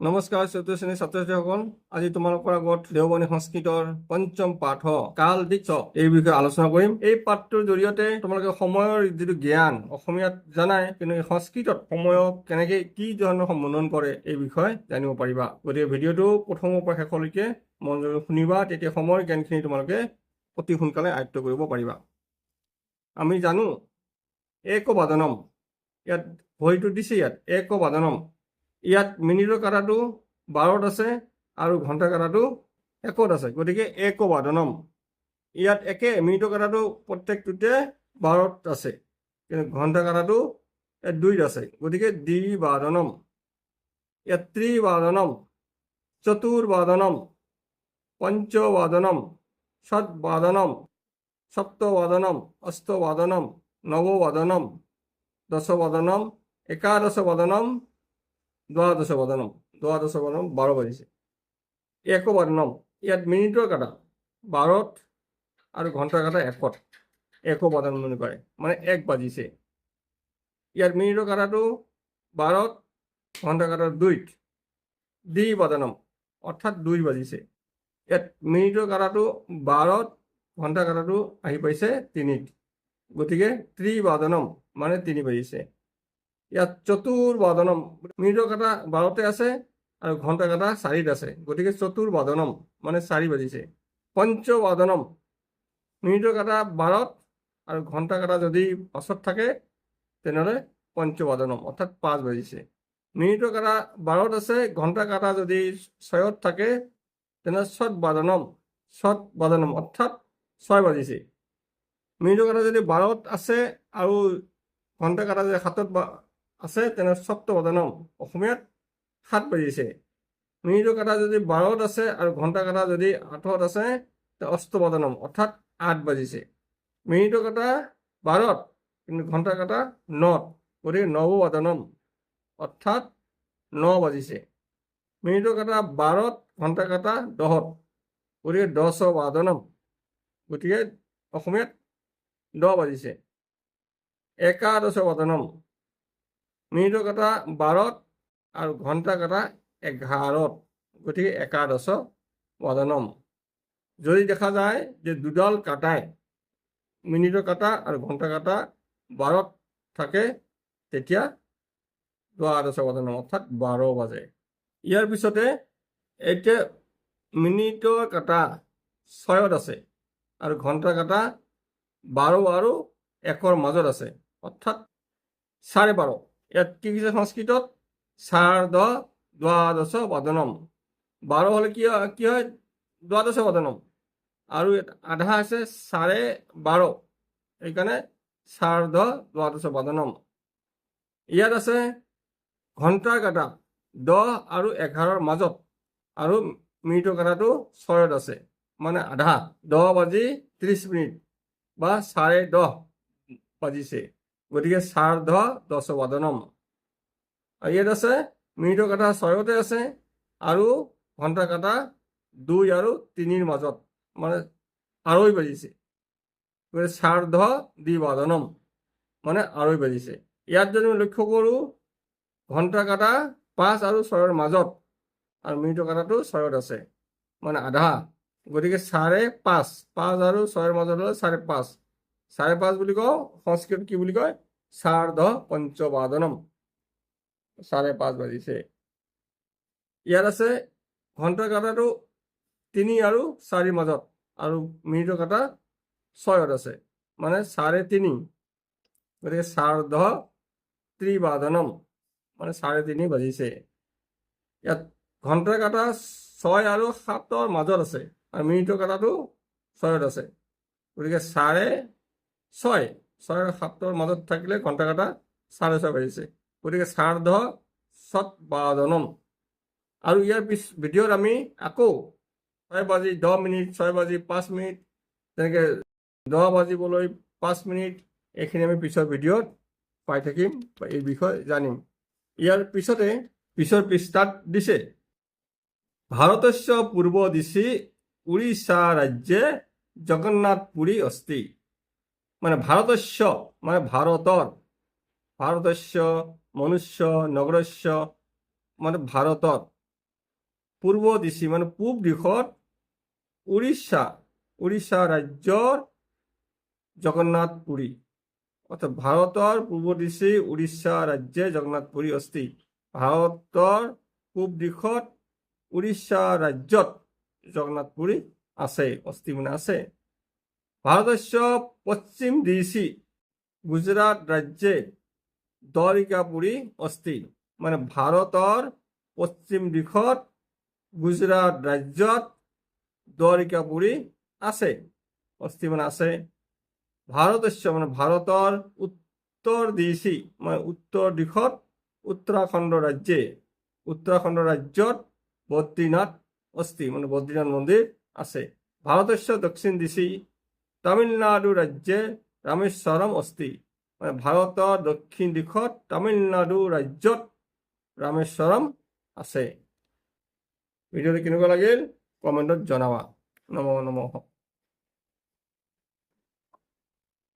নমস্কাৰ চতুৰ্থ শ্ৰেণীৰ ছাত্ৰ ছাত্ৰীসকল, আজি তোমালোকৰ আগত দেওবানী সংস্কৃতৰ পঞ্চম পাঠ কাল দিক্ষ এই বিষয়ে আলোচনা কৰিম। এই পাঠটোৰ জৰিয়তে তোমালোকে সময়ৰ যিটো জ্ঞান অসমীয়াত জানাই, কিন্তু এই সংস্কৃতত সময়ক কেনেকে কি ধৰণৰ সম্বোধন কৰে এই বিষয়ে জানিব পাৰিবা। গতিকে ভিডিঅ'টো প্ৰথমৰ পৰা শেষলৈকে মনোযোগ শুনিবা, তেতিয়া সময়ৰ জ্ঞানখিনি তোমালোকে অতি সোনকালে আয়ত্ব কৰিব পাৰিবা। আমি জানো একবাদনম, ইয়াত ভৰিটো দিছে, ইয়াত একবাদনম। ইয়াত মিনিটৰ কাটাটো 12ত আছে আৰু ঘণ্টা কাটাটো 1ত আছে, গতিকে একবাদনম। ইয়াত একে মিনিটৰ কাটাটো প্ৰত্যেকটোতে 12ত আছে, কিন্তু ঘণ্টা কাটাটো 2ত আছে, গতিকে দ্বিবাদনম। ইয়াত ত্ৰিবাদনম, চতুৰ্বাদনম, পঞ্চবাদনম, ষটবাদনম, সপ্তবাদনম, অষ্টবাদনম, নববাদনম, দশবাদনম, একাদশবাদনম, দ্বাদশবাদনম। 12 বাজিছে। একবাদনম, ইয়াত মিনিটৰ কাটা 12ত আৰু ঘণ্টাৰ কাটা 1ত, একবাদনম বুলি কয়, মানে 1 বাজিছে। ইয়াত মিনিটৰ কাটাটো 12ত, ঘণ্টাৰ কাটা 2ত, দ্বিবাদনম, অৰ্থাৎ 2 বাজিছে। ইয়াত মিনিটৰ কাটাটো 12ত, ঘণ্টা কাটাটো আহি পাইছে 3ত, গতিকে ত্ৰিবাদনম, মানে 3 বাজিছে। ইয়াত চতুৰ্বাদনম, মিনিটৰ কাটা 12তে আছে আৰু ঘণ্টা কাটা 4ত আছে, গতিকে চতুৰ্বাদনম, মানে 4 বাজিছে। পঞ্চবাদনম, মিনিটৰ কাটা 12ত আৰু ঘণ্টা কাটা যদি 5ত থাকে তেনেহ'লে পঞ্চবাদনম, অৰ্থাৎ 5 বাজিছে। মিনিটৰ কাটা 12ত আছে, ঘণ্টা কাটা যদি 6ত থাকে তেনেহ'লে ষটবাদনম, ষটবাদনম, অৰ্থাৎ 6 বাজিছে। মিনিটৰ কাটা যদি 12ত আছে আৰু ঘণ্টা কাটা যদি 7ত আছে তেনেহ'লে সপ্তবাদনম, অসমীয়াত 7 বাজিছে। মিনিটৰ কাটা যদি 12ত আছে আৰু ঘণ্টা কাটা যদি 8ত আছে অষ্টবাদনম, অৰ্থাৎ 8 বাজিছে। মিনিটৰ কাটা 12ত, কিন্তু ঘণ্টা কাটা 9ত, গতিকে নববাদনম, অৰ্থাৎ 9 বাজিছে। মিনিটৰ কাটা 12ত, ঘণ্টা কাটা 10ত, গতিকে দশবাদনম, গতিকে অসমীয়াত 10 বাজিছে। একাদশবাদনম, মিনিটৰ কাটা 12ত আৰু ঘণ্টা কাটা 11ত, গতিকে একাদশবাদনম। যদি দেখা যায় যে দুডাল কাটাই মিনিটৰ কাটা আৰু ঘণ্টা কাটা 12ত থাকে তেতিয়া দ্বাদশবাদনম, অৰ্থাৎ 12 বাজে। ইয়াৰ পিছতে এতিয়া মিনিটৰ কাটা 6ত আছে আৰু ঘণ্টা কাটা 12 আৰু 1ৰ মাজত আছে, অৰ্থাৎ 12:30। ইয়াত কি হৈছে সংস্কৃতত সাৰ্ধ দ্বাদশবাদনম। 12 হ'লে কি হয় দ্বাদশবাদনম, আৰু আধা আছে 12:30, সেইকাৰণে সাৰ্ধ দ্বাদশবাদনম। ইয়াত আছে ঘণ্টাৰ কাটা 10 আৰু 11ৰ মাজত আৰু মিনিটৰ কাটাটো 6ত আছে, মানে আধা 10 বাজি 30 মিনিট বা 10:30 বাজিছে, গতিকে সাৰ্ধ দশবাদনম। আৰু ইয়াত আছে মিনিটৰ কাটা 6তে আছে আৰু ঘণ্টা কাটা 2 আৰু 3ৰ মাজত, মানে 2:30 বাজিছে, গতিকে সাৰ্ধ দ্বিবাদনম, মানে 2:30 বাজিছে। ইয়াত যদি আমি লক্ষ্য কৰোঁ ঘণ্টা কাটা 5 আৰু 6ৰ মাজত আৰু মিনিটৰ কাটাটো 6ত আছে, মানে আধা, গতিকে 5:30, 5 আৰু 6ৰ মাজত হ'লে 5:30, 5:30 বুলি কওঁ। সংস্কৃতত কি বুলি কয় সাৰ্ধ পঞ্চবাদনম, 5:30 বাজিছে। ইয়াত আছে ঘণ্টাৰ কাটাটো 3 আৰু 4ৰ মাজত আৰু মিনিটৰ কাটা 6ত আছে, মানে 3:30, গতিকে সাৰ্ধ ত্ৰিবাদনম, মানে 3:30 বাজিছে। ইয়াত ঘণ্টাৰ কাটা 6 আৰু 7ৰ মাজত আছে আৰু মিনিটৰ কাটাটো 6ত আছে, গতিকে 6:30, 6 আৰু 7ৰ মাজত থাকিলে ঘণ্টা কাটা 6:30 বাজিছে, গতিকে সাৰ্ধ ষটবাদনম। আৰু ইয়াৰ ভিডিঅ'ত আমি আকৌ 6:10, 6:05, তেনেকৈ 10 বাজিবলৈ 5 মিনিট, এইখিনি আমি পিছৰ ভিডিঅ'ত পাই থাকিম বা এই বিষয়ে জানিম। ইয়াৰ পিছতে পিছৰ পৃষ্ঠাত দিছে ভাৰতস্য পূৰ্ব দিশি উৰিষ্যা ৰাজ্যে জগন্নাথ পুৰী অস্তি। মানে ভাৰতস্য মানে ভাৰতৰ, ভাৰতস্য মনুষ্য নগৰস্য মানে ভাৰতৰ, পূৰ্ব দিশে মানে পূব দিশত উৰিষ্যা ৰাজ্যৰ জগন্নাথ পুৰী, অর্থাৎ ভারতের পূর্ব দিশে উড়িষ্যা রাজ্যে জগন্নাথ পুরী অস্তি। ভারতের পূব দিশত উড়িষ্যা রাজ্যত জগন্নাথ পুরী আছে, অস্তি মানে আছে। ভারতস্য পশ্চিম দিশি গুজরাট রাজ্যে দ্বারিকাপুরী অস্তি, মানে ভারতের পশ্চিম দিশত গুজরাট রাজ্যত দ্বারিকাপুরী আছে, অস্তি মানে আছে। ভারতস্য মানে ভারতের উত্তর দিশি মানে উত্তর দিশত উত্তৰাখণ্ড ৰাজ্যত বদ্ৰীনাথ অস্তি, মানে বদ্ৰীনাথ মন্দিৰ আছে। ভাৰতস্য দক্ষিণ দিশি তামিলনাডু ৰাজ্যে ৰামেশ্বৰম অস্তি, মানে ভাৰতৰ দক্ষিণ দিশত তামিলনাডু ৰাজ্যত ৰামেশ্বৰম আছে। ভিডিঅ'টো কেনেকুৱা লাগিল কমেণ্টত জনাবা। নমো নমঃ।